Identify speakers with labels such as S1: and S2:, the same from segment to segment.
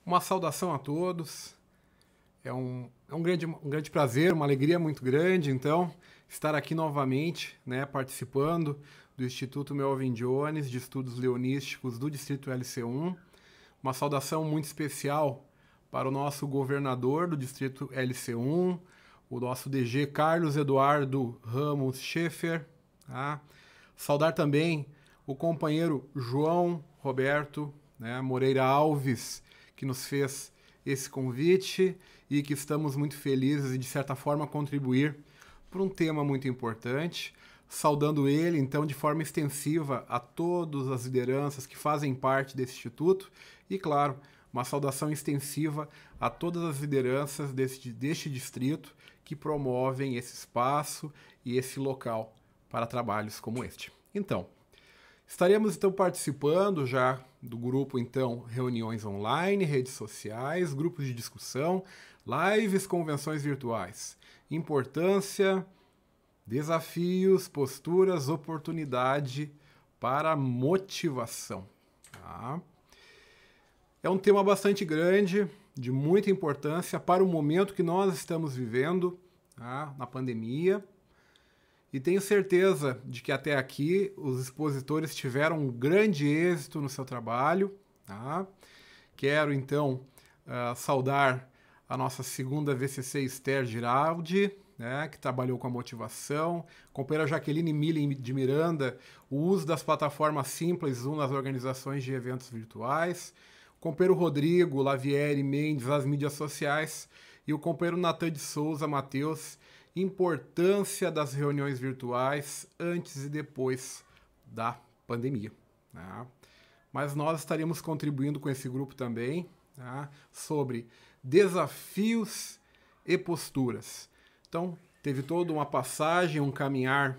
S1: Uma saudação a todos. É um grande prazer, uma alegria muito grande, então, estar aqui novamente, né, participando do Instituto Melvin Jones de Estudos Leonísticos do Distrito LC1. Uma saudação muito especial para o nosso governador do Distrito LC1, o nosso DG Carlos Eduardo Ramos Schaefer. Tá? Saudar também o companheiro João Roberto, né, Moreira Alves, que nos fez esse convite e que estamos muito felizes em, de certa forma, contribuir para um tema muito importante. Saudando ele, então, de forma extensiva a todas as lideranças que fazem parte desse instituto e, claro, uma saudação extensiva a todas as lideranças deste distrito que promovem esse espaço e esse local para trabalhos como este. Então, estaremos então participando já do grupo, então, reuniões online, redes sociais, grupos de discussão, lives, convenções virtuais. Importância, desafios, posturas, oportunidade para motivação. Tá? É um tema bastante grande, de muita importância para o momento que nós estamos vivendo, tá? Na pandemia. E tenho certeza de que até aqui os expositores tiveram um grande êxito no seu trabalho. Tá? Quero, então, saudar a nossa segunda VCC Esther Giraldi, né, que trabalhou com a motivação, companheira Jaqueline Millen de Miranda, o uso das plataformas Simples Zoom nas organizações de eventos virtuais, o companheiro Rodrigo Lavieri Mendes, as mídias sociais, e o companheiro Natan de Souza Matheus, importância das reuniões virtuais antes e depois da pandemia. Tá? Mas nós estaremos contribuindo com esse grupo também, tá? Sobre desafios e posturas. Então, teve toda uma passagem, um caminhar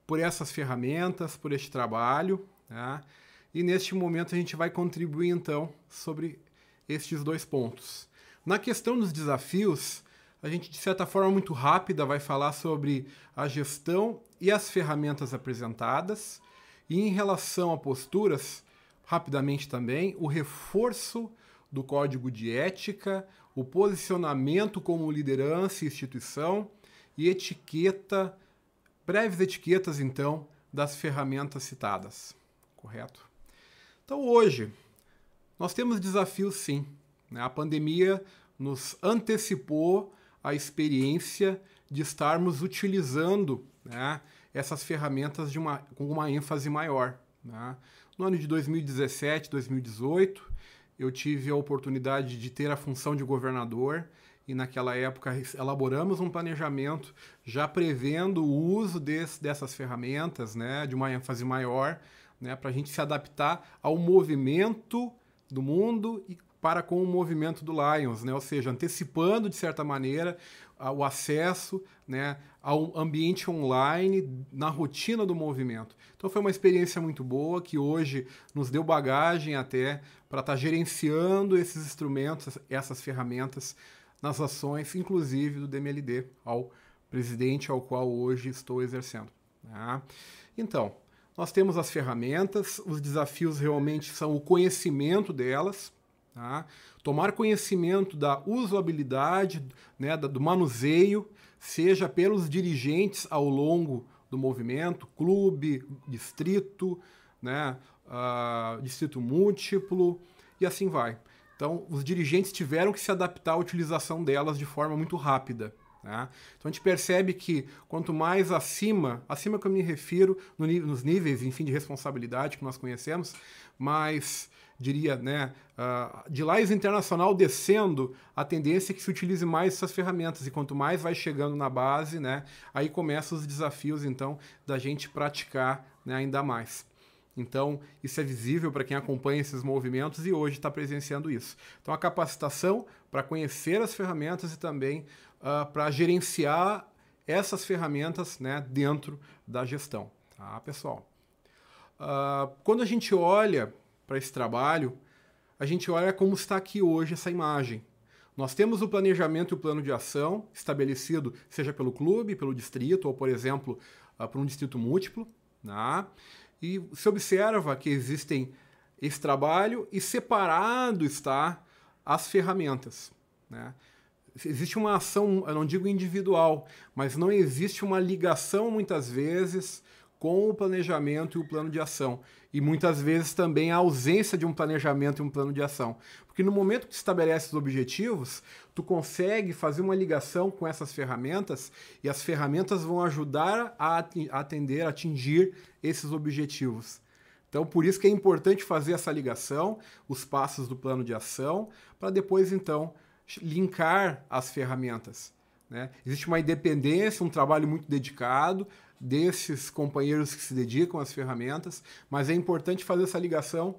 S1: por essas ferramentas, por este trabalho, tá? E neste momento a gente vai contribuir, então, sobre estes dois pontos. Na questão dos desafios, a gente, de certa forma muito rápida, vai falar sobre a gestão e as ferramentas apresentadas. E em relação a posturas, rapidamente também, o reforço do código de ética, o posicionamento como liderança e instituição e etiqueta, breves etiquetas, então, das ferramentas citadas. Correto? Então, hoje, nós temos desafios, sim. Né? A pandemia nos antecipou a experiência de estarmos utilizando, né, essas ferramentas com uma ênfase maior. Né? No ano de 2017, 2018, eu tive a oportunidade de ter a função de governador e naquela época elaboramos um planejamento já prevendo o uso dessas ferramentas, né, de uma ênfase maior, né, para a gente se adaptar ao movimento do mundo e para com o movimento do Lions, né? Ou seja, antecipando, de certa maneira, o acesso, né, ao ambiente online na rotina do movimento. Então foi uma experiência muito boa que hoje nos deu bagagem até para estar gerenciando esses instrumentos, essas ferramentas nas ações, inclusive do DMLD, ao presidente ao qual hoje estou exercendo. Tá? Então, nós temos as ferramentas, os desafios realmente são o conhecimento delas, tá? Tomar conhecimento da usabilidade, né, do manuseio, seja pelos dirigentes ao longo do movimento, clube, distrito, né, distrito múltiplo, e assim vai. Então, os dirigentes tiveram que se adaptar à utilização delas de forma muito rápida. Tá? Então, a gente percebe que quanto mais acima que eu me refiro, nos níveis, enfim, de responsabilidade que nós conhecemos, mais, diria, né, de Lions internacional descendo, a tendência é que se utilize mais essas ferramentas. E quanto mais vai chegando na base, né, aí começam os desafios, então, da gente praticar, né, ainda mais. Então, isso é visível para quem acompanha esses movimentos e hoje está presenciando isso. Então, a capacitação para conhecer as ferramentas e também para gerenciar essas ferramentas, né, dentro da gestão. Tá, pessoal? Quando a gente olha para esse trabalho, a gente olha como está aqui hoje essa imagem. Nós temos o planejamento e o plano de ação estabelecido, seja pelo clube, pelo distrito, ou, por exemplo, por um distrito múltiplo, né? E se observa que existem esse trabalho e separado está as ferramentas, né? Existe uma ação, eu não digo individual, mas não existe uma ligação, muitas vezes, com o planejamento e o plano de ação. E muitas vezes também a ausência de um planejamento e um plano de ação. Porque no momento que tu estabelece os objetivos, tu consegue fazer uma ligação com essas ferramentas e as ferramentas vão ajudar a atingir esses objetivos. Então, por isso que é importante fazer essa ligação, os passos do plano de ação, para depois, então, linkar as ferramentas, né? Existe uma independência, um trabalho muito dedicado desses companheiros que se dedicam às ferramentas, mas é importante fazer essa ligação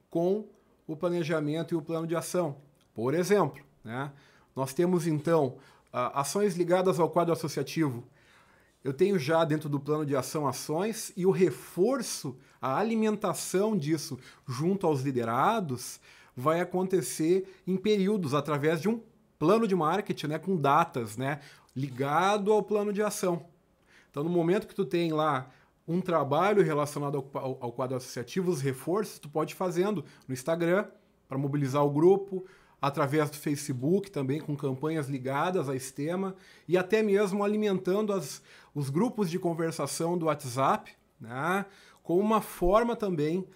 S1: com o planejamento e o plano de ação. Por exemplo, né, nós temos, então, ações ligadas ao quadro associativo. Eu tenho já dentro do plano de ação ações e o reforço, a alimentação disso junto aos liderados vai acontecer em períodos, através de um plano de marketing, né, com datas, né, ligado ao plano de ação. Então, no momento que tu tem lá um trabalho relacionado ao quadro associativo, os reforços, tu pode ir fazendo no Instagram, para mobilizar o grupo, através do Facebook também, com campanhas ligadas a esse tema, e até mesmo alimentando os grupos de conversação do WhatsApp, né, como uma forma também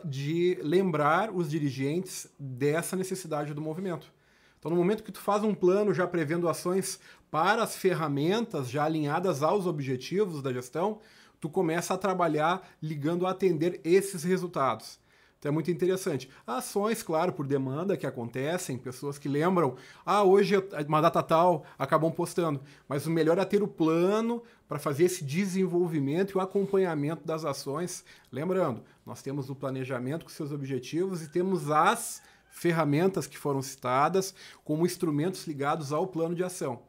S1: de lembrar os dirigentes dessa necessidade do movimento. Então, no momento que tu faz um plano já prevendo ações para as ferramentas já alinhadas aos objetivos da gestão, tu começa a trabalhar ligando a atender esses resultados. Então é muito interessante. Ações, claro, por demanda que acontecem, pessoas que lembram, hoje uma data tal, acabam postando. Mas o melhor é ter o plano para fazer esse desenvolvimento e o acompanhamento das ações. Lembrando, nós temos o planejamento com seus objetivos e temos as ferramentas que foram citadas como instrumentos ligados ao plano de ação.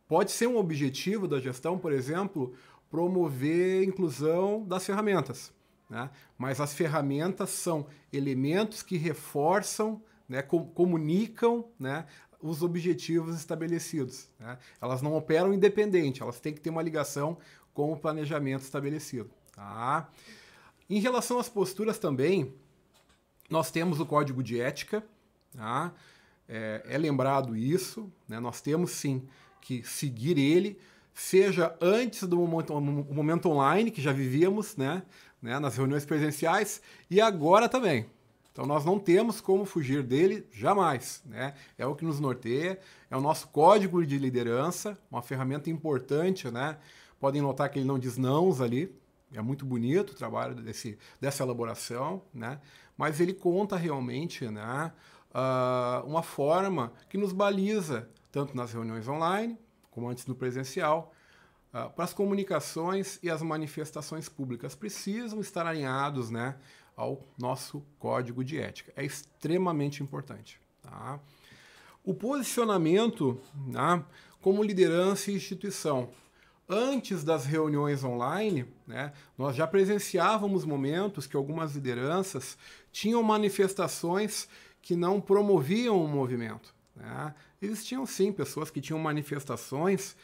S1: Pode ser um objetivo da gestão, por exemplo, promover a inclusão das ferramentas, né? Mas as ferramentas são elementos que reforçam, né, comunicam, né, os objetivos estabelecidos, né? Elas não operam independente, elas têm que ter uma ligação com o planejamento estabelecido. Tá? Em relação às posturas também, nós temos o código de ética, tá? É lembrado isso, né? Nós temos sim que seguir ele, seja antes do momento online, que já vivíamos, né, nas reuniões presenciais, e agora também. Então nós não temos como fugir dele jamais, né? É o que nos norteia, é o nosso código de liderança, uma ferramenta importante, né? Podem notar que ele não diz nãos ali, é muito bonito o trabalho dessa elaboração, né? Mas ele conta realmente, né, uma forma que nos baliza, tanto nas reuniões online, como antes no presencial, para as comunicações e as manifestações públicas. Precisam estar alinhados, né, ao nosso código de ética. É extremamente importante. Tá? O posicionamento, né, como liderança e instituição. Antes das reuniões online, né, nós já presenciávamos momentos que algumas lideranças tinham manifestações que não promoviam o movimento, né? Existiam sim pessoas que tinham manifestações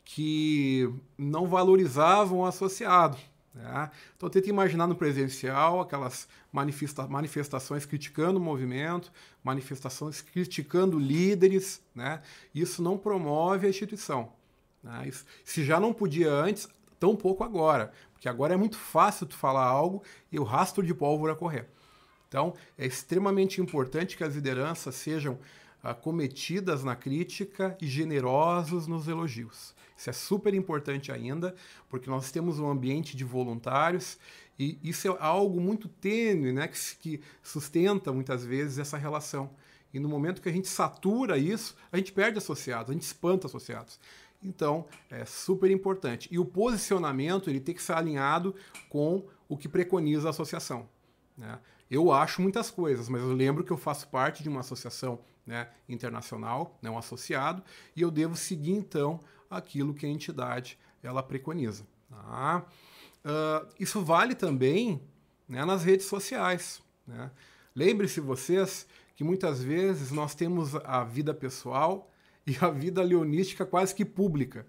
S1: que não valorizavam o associado, né? Então tenta imaginar no presencial aquelas manifestações criticando o movimento, manifestações criticando líderes, né? Isso não promove a instituição, né? Isso, se já não podia antes, tão pouco agora, porque agora é muito fácil tu falar algo e o rastro de pólvora correr. Então, é extremamente importante que as lideranças sejam acometidas na crítica e generosos nos elogios. Isso é super importante ainda, porque nós temos um ambiente de voluntários e isso é algo muito tênue, né, que sustenta muitas vezes essa relação. E no momento que a gente satura isso, a gente perde associados, a gente espanta associados. Então, é super importante. E o posicionamento ele tem que ser alinhado com o que preconiza a associação, né? Eu acho muitas coisas, mas eu lembro que eu faço parte de uma associação, né, internacional, né, um associado, e eu devo seguir, então, aquilo que a entidade ela preconiza. Tá? Isso vale também, né, nas redes sociais, né? Lembre-se vocês que muitas vezes nós temos a vida pessoal e a vida leonística quase que pública.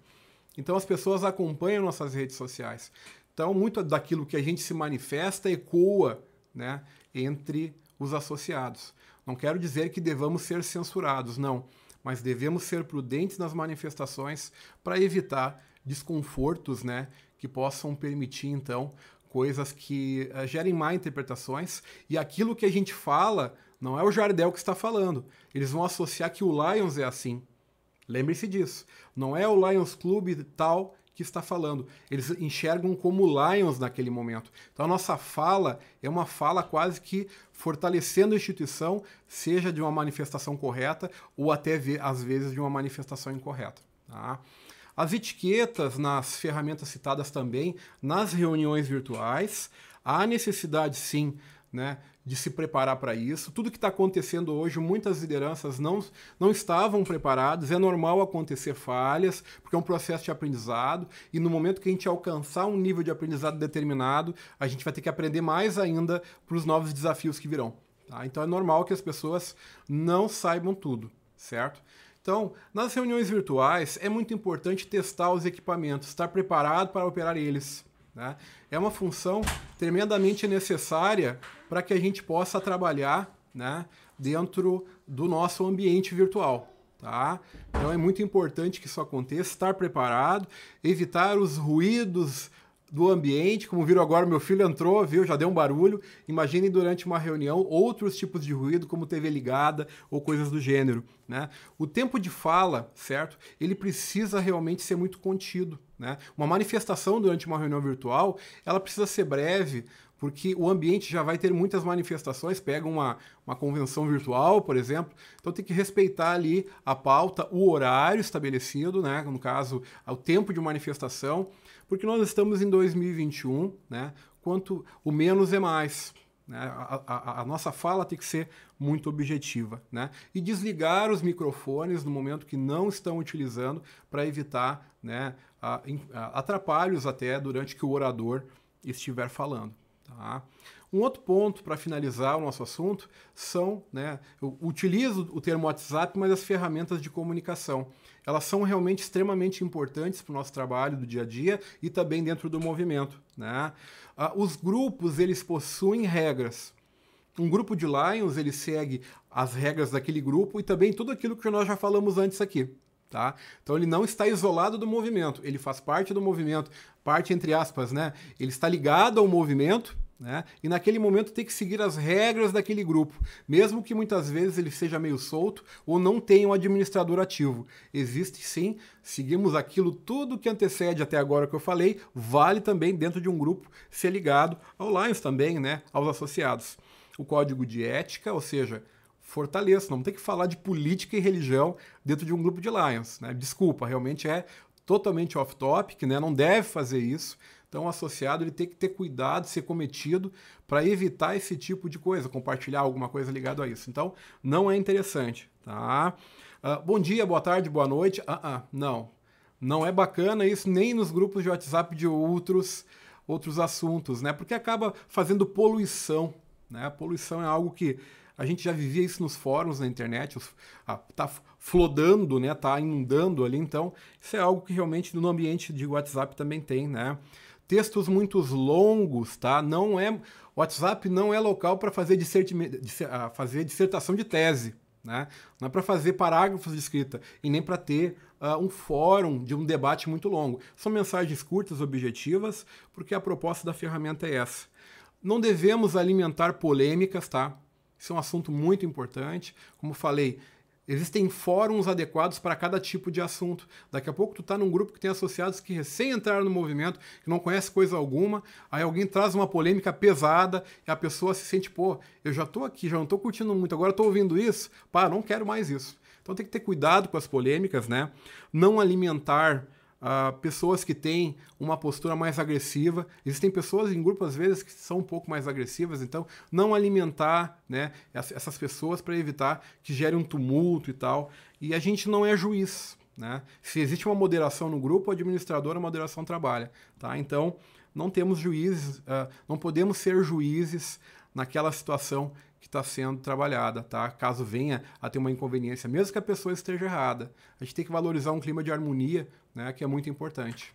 S1: Então as pessoas acompanham nossas redes sociais. Então muito daquilo que a gente se manifesta ecoa, né, entre os associados. Não quero dizer que devamos ser censurados, não, mas devemos ser prudentes nas manifestações para evitar desconfortos, né, que possam permitir, então, coisas que gerem má interpretações, e aquilo que a gente fala não é o Jardel que está falando. Eles vão associar que o Lions é assim. Lembre-se disso. Não é o Lions Clube tal que está falando. Eles enxergam como Lions naquele momento. Então a nossa fala é uma fala quase que fortalecendo a instituição, seja de uma manifestação correta ou até, às vezes, de uma manifestação incorreta. Tá? As etiquetas nas ferramentas citadas também, nas reuniões virtuais, há necessidade sim, né, de se preparar para isso. Tudo que está acontecendo hoje, muitas lideranças não estavam preparadas, é normal acontecer falhas, porque é um processo de aprendizado, e no momento que a gente alcançar um nível de aprendizado determinado, a gente vai ter que aprender mais ainda para os novos desafios que virão. Tá? Então é normal que as pessoas não saibam tudo, certo? Então, nas reuniões virtuais, é muito importante testar os equipamentos, estar preparado para operar eles. Né? É uma função tremendamente necessária para que a gente possa trabalhar, né, dentro do nosso ambiente virtual. Tá? Então é muito importante que isso aconteça, estar preparado, evitar os ruídos do ambiente, como viram agora, meu filho entrou, viu, já deu um barulho. Imaginem durante uma reunião outros tipos de ruído, como TV ligada ou coisas do gênero. Né? O tempo de fala, certo? Ele precisa realmente ser muito contido. Né? Uma manifestação durante uma reunião virtual, ela precisa ser breve, porque o ambiente já vai ter muitas manifestações, pega uma convenção virtual, por exemplo, então tem que respeitar ali a pauta, o horário estabelecido, né? No caso, o tempo de manifestação, porque nós estamos em 2021, né? Quanto o menos é mais. Né? A nossa fala tem que ser muito objetiva. Né? E desligar os microfones no momento que não estão utilizando para evitar, né, atrapalhos até durante que o orador estiver falando. Tá? Um outro ponto para finalizar o nosso assunto são, né, eu utilizo o termo WhatsApp, mas as ferramentas de comunicação. Elas são realmente extremamente importantes para o nosso trabalho do dia a dia e também dentro do movimento. Né? Os grupos, eles possuem regras. Um grupo de Lions, ele segue as regras daquele grupo e também tudo aquilo que nós já falamos antes aqui. Tá? Então ele não está isolado do movimento, ele faz parte do movimento, parte entre aspas, né? Ele está ligado ao movimento, né? E naquele momento tem que seguir as regras daquele grupo, mesmo que muitas vezes ele seja meio solto ou não tenha um administrador ativo. Existe sim, seguimos aquilo, tudo que antecede até agora que eu falei, vale também dentro de um grupo ser ligado ao Lions também, né? Aos associados. O código de ética, ou seja, fortaleça, não tem que falar de política e religião dentro de um grupo de Lions. Né? Desculpa, realmente é totalmente off-topic, né? Não deve fazer isso. Então o associado ele tem que ter cuidado, ser cometido para evitar esse tipo de coisa, compartilhar alguma coisa ligado a isso. Então não é interessante. Tá? Bom dia, boa tarde, boa noite. Não é bacana isso nem nos grupos de WhatsApp de outros assuntos, né? Porque acaba fazendo poluição. Né? A poluição é algo que a gente já vivia isso nos fóruns na internet, tá flodando, né? Tá inundando ali, então isso é algo que realmente no ambiente de WhatsApp também tem, né? Textos muito longos, tá? WhatsApp não é local para fazer dissertação de tese, né? Não é para fazer parágrafos de escrita e nem para ter um fórum de um debate muito longo. São mensagens curtas, objetivas, porque a proposta da ferramenta é essa. Não devemos alimentar polêmicas, tá? Isso é um assunto muito importante. Como falei, existem fóruns adequados para cada tipo de assunto. Daqui a pouco tu está num grupo que tem associados que recém entraram no movimento, que não conhece coisa alguma, aí alguém traz uma polêmica pesada e a pessoa se sente, pô, eu já estou aqui, já não estou curtindo muito, agora estou ouvindo isso, pá, não quero mais isso. Então tem que ter cuidado com as polêmicas, né? Não alimentar pessoas que têm uma postura mais agressiva. Existem pessoas em grupo, às vezes, que são um pouco mais agressivas, então não alimentar, né, essas pessoas para evitar que gere um tumulto e tal. E a gente não é juiz. Né? Se existe uma moderação no grupo, o administrador, a moderação trabalha. Tá? Então, não temos juízes, não podemos ser juízes naquela situação que está sendo trabalhada, tá? Caso venha a ter uma inconveniência, mesmo que a pessoa esteja errada. A gente tem que valorizar um clima de harmonia, né, que é muito importante.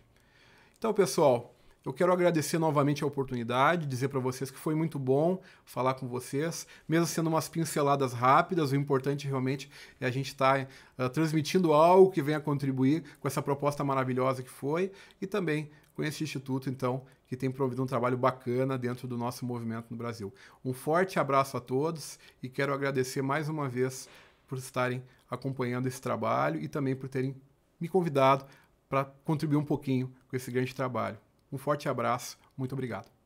S1: Então, pessoal, Eu quero agradecer novamente a oportunidade, dizer para vocês que foi muito bom falar com vocês, mesmo sendo umas pinceladas rápidas, o importante realmente é a gente estar transmitindo algo que venha contribuir com essa proposta maravilhosa que foi e também com esse instituto, então, que tem promovido um trabalho bacana dentro do nosso movimento no Brasil. Um forte abraço a todos e quero agradecer mais uma vez por estarem acompanhando esse trabalho e também por terem me convidado para contribuir um pouquinho com esse grande trabalho. Um forte abraço, muito obrigado.